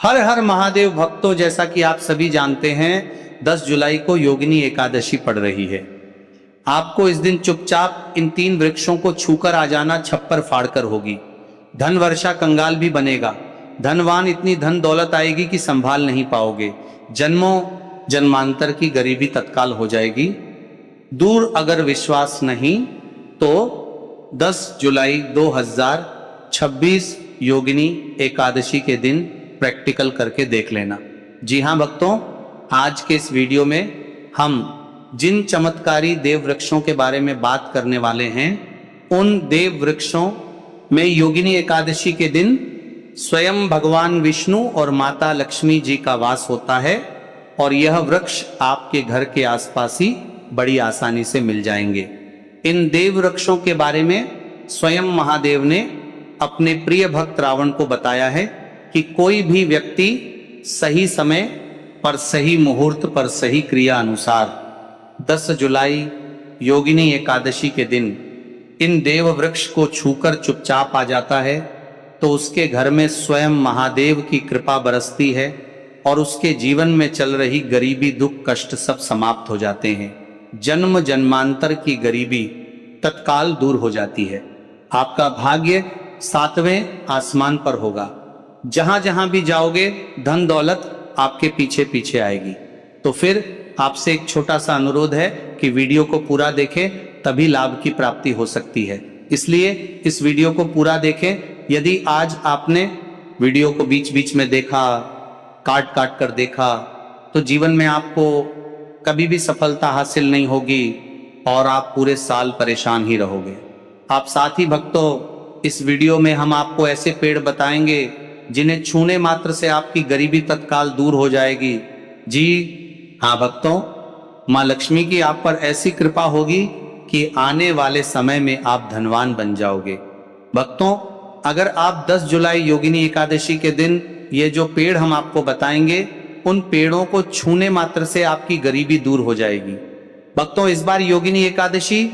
हर हर महादेव भक्तों, जैसा कि आप सभी जानते हैं 10 जुलाई को योगिनी एकादशी पड़ रही है। आपको इस दिन चुपचाप इन 3 वृक्षों को छूकर आ जाना, छप्पर फाड़कर होगी। धन वर्षा कंगाल भी बनेगा। धनवान इतनी धन दौलत आएगी कि संभाल नहीं पाओगे। जन्मों जन्मांतर की गरीबी तत्काल हो जाएगी। दूर अगर विश्वास नहीं तो 10 जुलाई 2026 योगिनी एकादशी के दिन प्रैक्टिकल करके देख लेना। जी हाँ भक्तों, आज के इस वीडियो में हम जिन चमत्कारी देव वृक्षों के बारे में बात करने वाले हैं, उन देव वृक्षों में योगिनी एकादशी के दिन स्वयं भगवान विष्णु और माता लक्ष्मी जी का वास होता है और यह वृक्ष आपके घर के आसपास ही बड़ी आसानी से मिल जाएंगे। इन देव वृक्षों के बारे में स्वयं महादेव ने अपने प्रिय भक्त रावण को बताया है कि कोई भी व्यक्ति सही समय पर, सही मुहूर्त पर, सही क्रिया अनुसार 10 जुलाई योगिनी एकादशी के दिन इन देव वृक्ष को छूकर चुपचाप आ जाता है तो उसके घर में स्वयं महादेव की कृपा बरसती है और उसके जीवन में चल रही गरीबी, दुख, कष्ट सब समाप्त हो जाते हैं। जन्म जन्मांतर की गरीबी तत्काल दूर हो जाती है। आपका भाग्य 7वें आसमान पर होगा। जहां जहां भी जाओगे धन दौलत आपके पीछे पीछे आएगी। तो फिर आपसे एक छोटा सा अनुरोध है कि वीडियो को पूरा देखें, तभी लाभ की प्राप्ति हो सकती है। इसलिए इस वीडियो को पूरा देखें। यदि आज आपने वीडियो को बीच बीच में देखा, काट काट कर देखा, तो जीवन में आपको कभी भी सफलता हासिल नहीं होगी और आप पूरे साल परेशान ही रहोगे। आप साथ ही भक्तों, इस वीडियो में हम आपको ऐसे पेड़ बताएंगे जिन्हें छूने मात्र से आपकी गरीबी तत्काल दूर हो जाएगी। जी हाँ भक्तों, माँ लक्ष्मी की आप पर ऐसी कृपा होगी कि आने वाले समय में आप धनवान बन जाओगे। भक्तों, अगर आप 10 जुलाई योगिनी एकादशी के दिन ये जो पेड़ हम आपको बताएंगे, उन पेड़ों को छूने मात्र से आपकी गरीबी दूर हो जाएगी। भक्तों, इस बार योगिनी एकादशी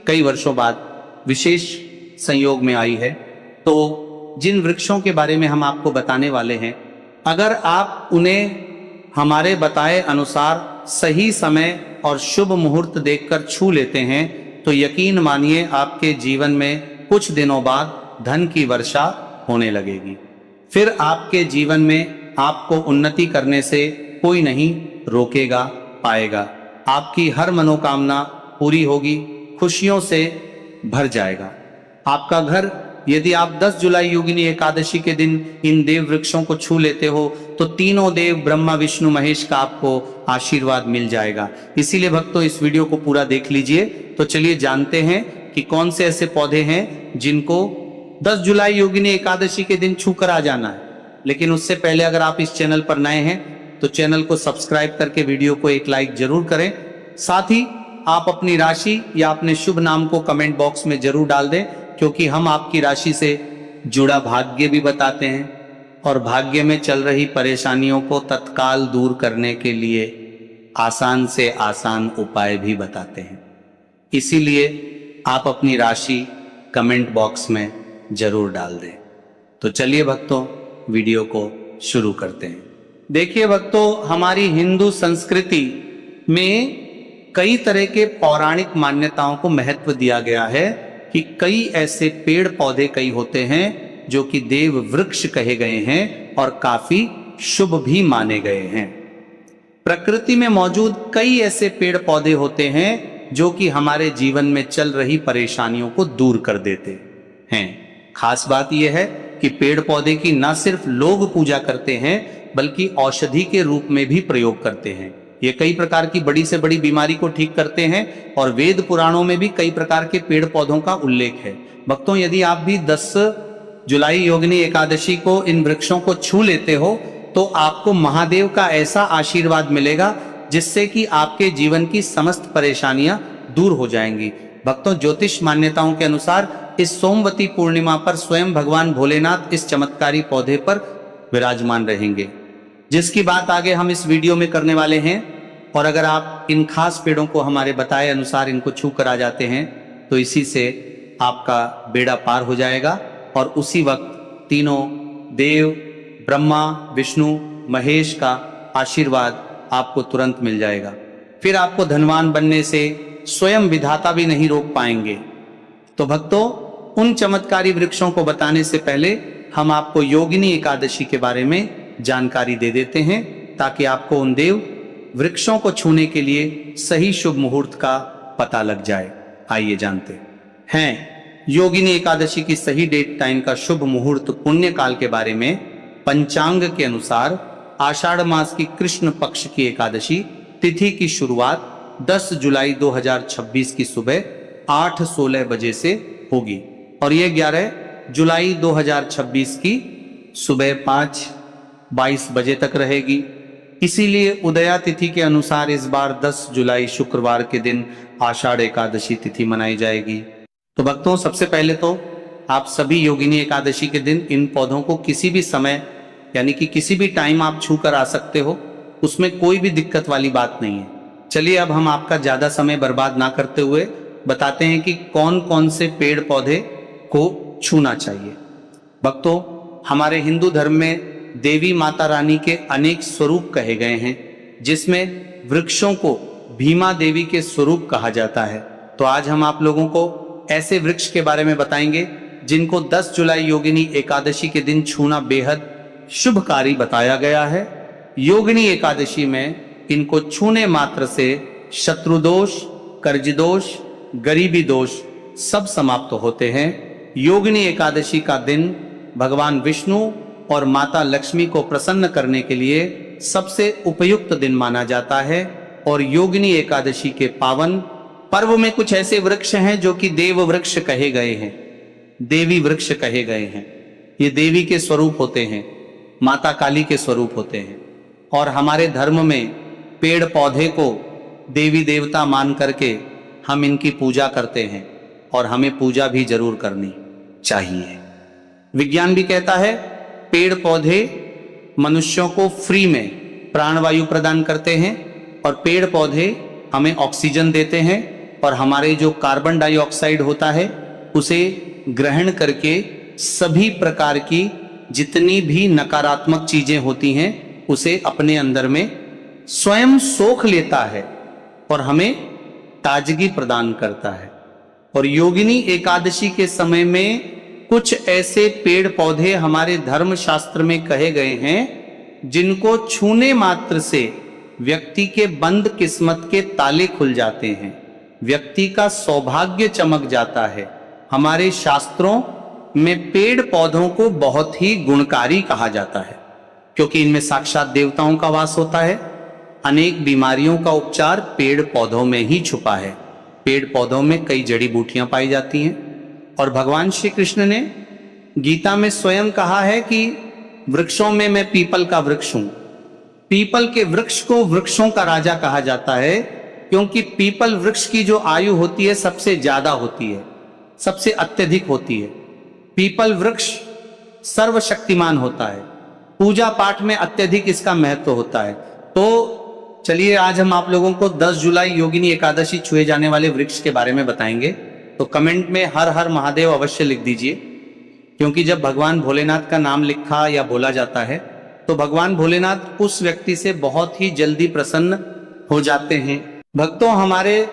कई वर्षों बाद विशेष संयोग में आई है, तो जिन वृक्षों के बारे में हम आपको बताने वाले हैं, अगर आप उन्हें हमारे बताए अनुसार सही समय और शुभ मुहूर्त देखकर छू लेते हैं तो यकीन मानिए आपके जीवन में कुछ दिनों बाद धन की वर्षा होने लगेगी। फिर आपके जीवन में आपको उन्नति करने से कोई नहीं रोकेगा पाएगा। आपकी हर मनोकामना पूरी होगी, खुशियों से भर जाएगा आपका घर। यदि आप 10 जुलाई योगिनी एकादशी के दिन इन देव वृक्षों को छू लेते हो तो तीनों देव ब्रह्मा विष्णु महेश का आपको आशीर्वाद मिल जाएगा। इसीलिए भक्तों, इस वीडियो को पूरा देख लीजिए। तो चलिए जानते हैं कि कौन से ऐसे पौधे हैं जिनको 10 जुलाई योगिनी एकादशी के दिन छू कर आ जाना है। लेकिन उससे पहले अगर आप इस चैनल पर नए हैं तो चैनल को सब्सक्राइब करके वीडियो को एक लाइक जरूर करें। साथ ही आप अपनी राशि या अपने शुभ नाम को कमेंट बॉक्स में जरूर डाल दें, क्योंकि हम आपकी राशि से जुड़ा भाग्य भी बताते हैं और भाग्य में चल रही परेशानियों को तत्काल दूर करने के लिए आसान से आसान उपाय भी बताते हैं। इसीलिए आप अपनी राशि कमेंट बॉक्स में जरूर डाल दें। तो चलिए भक्तों, वीडियो को शुरू करते हैं। देखिए भक्तों, हमारी हिंदू संस्कृति में कई तरह के पौराणिक मान्यताओं को महत्व दिया गया है कि कई ऐसे पेड़ पौधे कई होते हैं जो कि देव वृक्ष कहे गए हैं और काफी शुभ भी माने गए हैं। प्रकृति में मौजूद कई ऐसे पेड़ पौधे होते हैं जो कि हमारे जीवन में चल रही परेशानियों को दूर कर देते हैं। खास बात यह है कि पेड़ पौधे की न सिर्फ लोग पूजा करते हैं बल्कि औषधि के रूप में भी प्रयोग करते हैं। ये कई प्रकार की बड़ी से बड़ी बीमारी को ठीक करते हैं और वेद पुराणों में भी कई प्रकार के पेड़ पौधों का उल्लेख है। भक्तों, यदि आप भी 10 जुलाई योगिनी एकादशी को इन वृक्षों को छू लेते हो तो आपको महादेव का ऐसा आशीर्वाद मिलेगा जिससे कि आपके जीवन की समस्त परेशानियां दूर हो जाएंगी। भक्तों, ज्योतिष मान्यताओं के अनुसार इस सोमवती पूर्णिमा पर स्वयं भगवान भोलेनाथ इस चमत्कारी पौधे पर विराजमान रहेंगे, जिसकी बात आगे हम इस वीडियो में करने वाले हैं। और अगर आप इन खास पेड़ों को हमारे बताए अनुसार इनको छू कर आ जाते हैं तो इसी से आपका बेड़ा पार हो जाएगा और उसी वक्त तीनों देव ब्रह्मा विष्णु महेश का आशीर्वाद आपको तुरंत मिल जाएगा। फिर आपको धनवान बनने से स्वयं विधाता भी नहीं रोक पाएंगे। तो भक्तों, उन चमत्कारी वृक्षों को बताने से पहले हम आपको योगिनी एकादशी के बारे में जानकारी दे देते हैं, ताकि आपको उन देव वृक्षों को छूने के लिए सही शुभ मुहूर्त का पता लग जाए। आइए जानते हैं योगिनी एकादशी की सही डेट टाइम का शुभ मुहूर्त पुण्य काल के बारे में। पंचांग के अनुसार आषाढ़ मास की कृष्ण पक्ष की एकादशी तिथि की शुरुआत 10 जुलाई 2026 की सुबह 8:16 बजे से होगी और ये 11 जुलाई 2026 की सुबह 5:22 बजे तक रहेगी। इसीलिए उदया तिथि के अनुसार इस बार 10 जुलाई शुक्रवार के दिन आषाढ़ एकादशी तिथि मनाई जाएगी। तो भक्तों, सबसे पहले तो आप सभी योगिनी एकादशी के दिन इन पौधों को किसी भी समय यानी कि किसी भी टाइम आप छू कर आ सकते हो, उसमें कोई भी दिक्कत वाली बात नहीं है। चलिए अब हम आपका ज्यादा समय बर्बाद ना करते हुए बताते हैं कि कौन कौन से पेड़ पौधे को छूना चाहिए। भक्तों, हमारे हिंदू धर्म में देवी माता रानी के अनेक स्वरूप कहे गए हैं, जिसमें वृक्षों को भीमा देवी के स्वरूप कहा जाता है। तो आज हम आप लोगों को ऐसे वृक्ष के बारे में बताएंगे जिनको 10 जुलाई योगिनी एकादशी के दिन छूना बेहद शुभकारी बताया गया है। योगिनी एकादशी में इनको छूने मात्र से शत्रु दोष, कर्ज दोष, गरीबी दोष सब समाप्त होते हैं। योगिनी एकादशी का दिन भगवान विष्णु और माता लक्ष्मी को प्रसन्न करने के लिए सबसे उपयुक्त दिन माना जाता है। और योगिनी एकादशी के पावन पर्व में कुछ ऐसे वृक्ष हैं जो कि देव वृक्ष कहे गए हैं, देवी वृक्ष कहे गए हैं। ये देवी के स्वरूप होते हैं, माता काली के स्वरूप होते हैं। और हमारे धर्म में पेड़ पौधे को देवी देवता मान करके हम इनकी पूजा करते हैं और हमें पूजा भी जरूर करनी चाहिए। विज्ञान भी कहता है पेड़ पौधे मनुष्यों को फ्री में प्राणवायु प्रदान करते हैं और पेड़ पौधे हमें ऑक्सीजन देते हैं और हमारे जो कार्बन डाइऑक्साइड होता है उसे ग्रहण करके सभी प्रकार की जितनी भी नकारात्मक चीजें होती हैं उसे अपने अंदर में स्वयं सोख लेता है और हमें ताजगी प्रदान करता है। और योगिनी एकादशी के समय में कुछ ऐसे पेड़ पौधे हमारे धर्म शास्त्र में कहे गए हैं जिनको छूने मात्र से व्यक्ति के बंद किस्मत के ताले खुल जाते हैं, व्यक्ति का सौभाग्य चमक जाता है। हमारे शास्त्रों में पेड़ पौधों को बहुत ही गुणकारी कहा जाता है, क्योंकि इनमें साक्षात देवताओं का वास होता है। अनेक बीमारियों का उपचार पेड़ पौधों में ही छुपा है। पेड़ पौधों में कई जड़ी बूटियां पाई जाती हैं और भगवान श्री कृष्ण ने गीता में स्वयं कहा है कि वृक्षों में मैं पीपल का वृक्ष हूं। पीपल के वृक्ष को वृक्षों का राजा कहा जाता है, क्योंकि पीपल वृक्ष की जो आयु होती है सबसे ज्यादा होती है, सबसे अत्यधिक होती है। पीपल वृक्ष सर्वशक्तिमान होता है, पूजा पाठ में अत्यधिक इसका महत्व होता है। तो चलिए आज हम आप लोगों को 10 जुलाई योगिनी एकादशी छुए जाने वाले वृक्ष के बारे में बताएंगे। तो कमेंट में हर हर महादेव अवश्य लिख दीजिए, क्योंकि जब भगवान भोलेनाथ का नाम लिखा या बोला जाता है तो भगवान भोलेनाथ उस व्यक्ति से बहुत ही जल्दी प्रसन्न हो जाते हैं। भक्तों, हमारे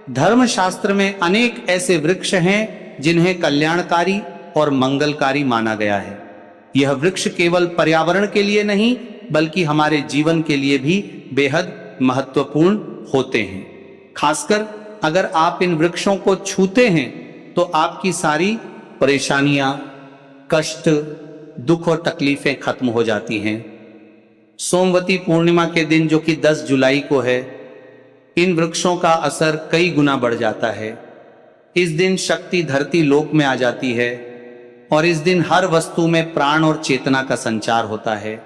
धर्म शास्त्र में अनेक ऐसे वृक्ष हैं जिन्हें कल्याणकारी और मंगलकारी माना गया है। यह वृक्ष केवल पर्यावरण के लिए नहीं बल्कि हमारे जीवन के लिए भी बेहद महत्वपूर्ण होते हैं। खासकर अगर आप इन वृक्षों को छूते हैं तो आपकी सारी परेशानियां, कष्ट, दुख और तकलीफें खत्म हो जाती हैं। सोमवती पूर्णिमा के दिन जो कि 10 जुलाई को है, इन वृक्षों का असर कई गुना बढ़ जाता है। इस दिन शक्ति धरती लोक में आ जाती है और इस दिन हर वस्तु में प्राण और चेतना का संचार होता है।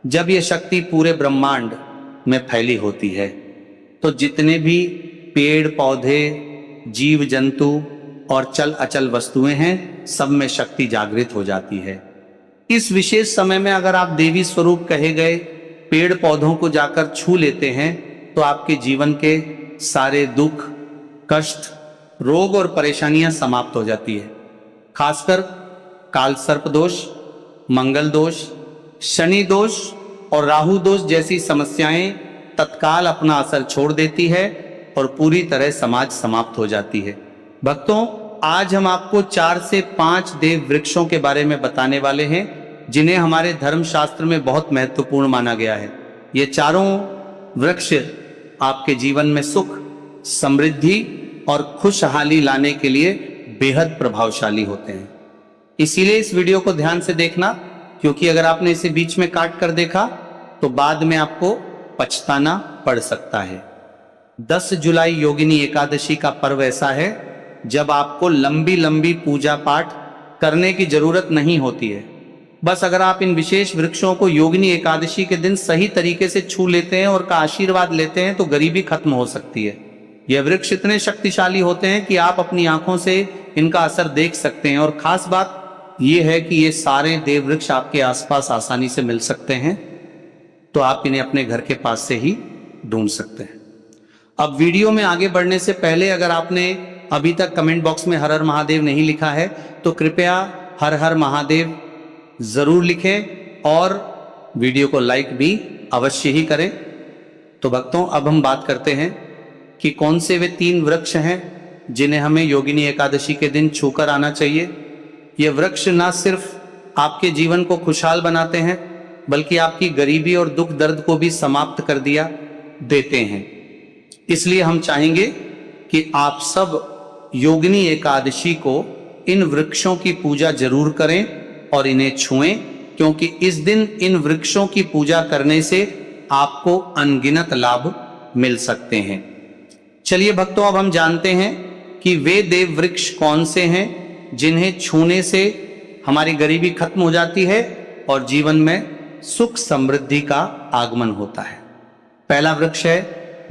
जब यह शक्ति पूरे ब्रह्मांड में फैली होती है तो जितने भी पेड़ पौधे, जीव जंतु और चल अचल वस्तुएं हैं, सब में शक्ति जागृत हो जाती है। इस विशेष समय में अगर आप देवी स्वरूप कहे गए पेड़ पौधों को जाकर छू लेते हैं तो आपके जीवन के सारे दुख, कष्ट, रोग और परेशानियां समाप्त हो जाती है। खासकर काल सर्प दोष, मंगल दोष, शनि दोष और राहु दोष जैसी समस्याएं तत्काल अपना असर छोड़ देती है और पूरी तरह समाज समाप्त हो जाती है। भक्तों, आज हम आपको 4 से 5 देव वृक्षों के बारे में बताने वाले हैं जिन्हें हमारे धर्मशास्त्र में बहुत महत्वपूर्ण माना गया है। ये चारों वृक्ष आपके जीवन में सुख, समृद्धि और खुशहाली लाने के लिए बेहद प्रभावशाली होते हैं। इसीलिए इस वीडियो को ध्यान से देखना, क्योंकि अगर आपने इसे बीच में काट कर देखा तो बाद में आपको पछताना पड़ सकता है। 10 जुलाई योगिनी एकादशी का पर्व ऐसा है जब आपको लंबी लंबी पूजा पाठ करने की जरूरत नहीं होती है। बस अगर आप इन विशेष वृक्षों को योगिनी एकादशी के दिन सही तरीके से छू लेते हैं और का आशीर्वाद लेते हैं तो गरीबी खत्म हो सकती है। यह वृक्ष इतने शक्तिशाली होते हैं कि आप अपनी आंखों से इनका असर देख सकते हैं, और खास बात यह है कि ये सारे देव वृक्ष आपके आसपास आसानी से मिल सकते हैं, तो आप इन्हें अपने घर के पास से ही ढूंढ सकते हैं। अब वीडियो में आगे बढ़ने से पहले अगर आपने अभी तक कमेंट बॉक्स में हर हर महादेव नहीं लिखा है तो कृपया हर हर महादेव जरूर लिखें और वीडियो को लाइक भी अवश्य ही करें। तो भक्तों, अब हम बात करते हैं कि कौन से वे 3 वृक्ष हैं जिन्हें हमें योगिनी एकादशी के दिन छूकर आना चाहिए। ये वृक्ष न सिर्फ आपके जीवन को खुशहाल बनाते हैं बल्कि आपकी गरीबी और दुख दर्द को भी समाप्त कर दिया देते हैं। इसलिए हम चाहेंगे कि आप सब योगिनी एकादशी को इन वृक्षों की पूजा जरूर करें और इन्हें छुएं, क्योंकि इस दिन इन वृक्षों की पूजा करने से आपको अनगिनत लाभ मिल सकते हैं। चलिए भक्तों, अब हम जानते हैं कि वे देव वृक्ष कौन से हैं जिन्हें छूने से हमारी गरीबी खत्म हो जाती है और जीवन में सुख समृद्धि का आगमन होता है। पहला वृक्ष है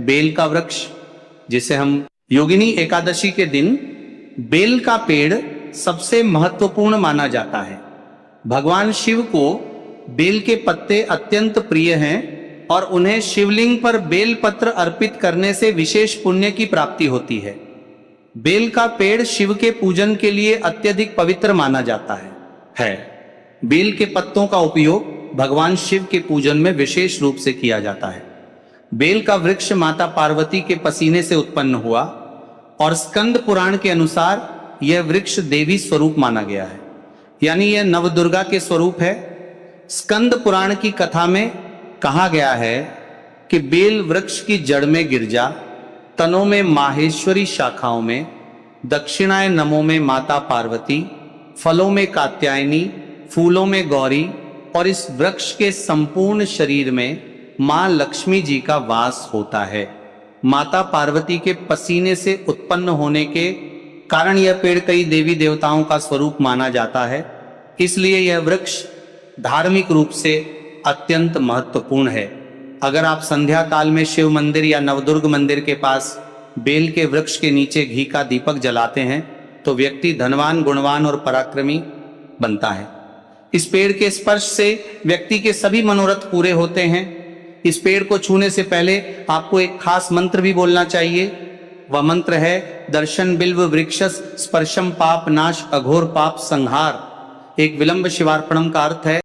बेल का वृक्ष, जिसे हम योगिनी एकादशी के दिन बेल का पेड़ सबसे महत्वपूर्ण माना जाता है। भगवान शिव को बेल के पत्ते अत्यंत प्रिय हैं और उन्हें शिवलिंग पर बेल पत्र अर्पित करने से विशेष पुण्य की प्राप्ति होती है। बेल का पेड़ शिव के पूजन के लिए अत्यधिक पवित्र माना जाता है। बेल के पत्तों का उपयोग भगवान शिव के पूजन में विशेष रूप से किया जाता है। बेल का वृक्ष माता पार्वती के पसीने से उत्पन्न हुआ और स्कंद पुराण के अनुसार यह वृक्ष देवी स्वरूप माना गया है, यानी यह नवदुर्गा के स्वरूप है। स्कंद पुराण की कथा में कहा गया है कि बेल वृक्ष की जड़ में गिरजा, तनों में माहेश्वरी शाखाओं में, दक्षिणाय नमों में माता पार्वती, फलों में कात्यायनी, फूलों में गौरी और इस वृक्ष के संपूर्ण शरीर में मां लक्ष्मी जी का वास होता है। माता पार्वती के पसीने से उत्पन्न होने के कारण यह पेड़ कई देवी देवताओं का स्वरूप माना जाता है। इसलिए यह वृक्ष धार्मिक रूप से अत्यंत महत्वपूर्ण है। अगर आप संध्या काल में शिव मंदिर या नवदुर्ग मंदिर के पास बेल के वृक्ष के नीचे घी का दीपक जलाते हैं तो व्यक्ति धनवान, गुणवान और पराक्रमी बनता है। इस पेड़ के स्पर्श से व्यक्ति के सभी मनोरथ पूरे होते हैं। इस पेड़ को छूने से पहले आपको एक खास मंत्र भी बोलना चाहिए। वह मंत्र है दर्शन बिल्व वृक्षस स्पर्शम पाप नाश अघोर पाप संहार। एक विलंब शिवार्पणम का अर्थ है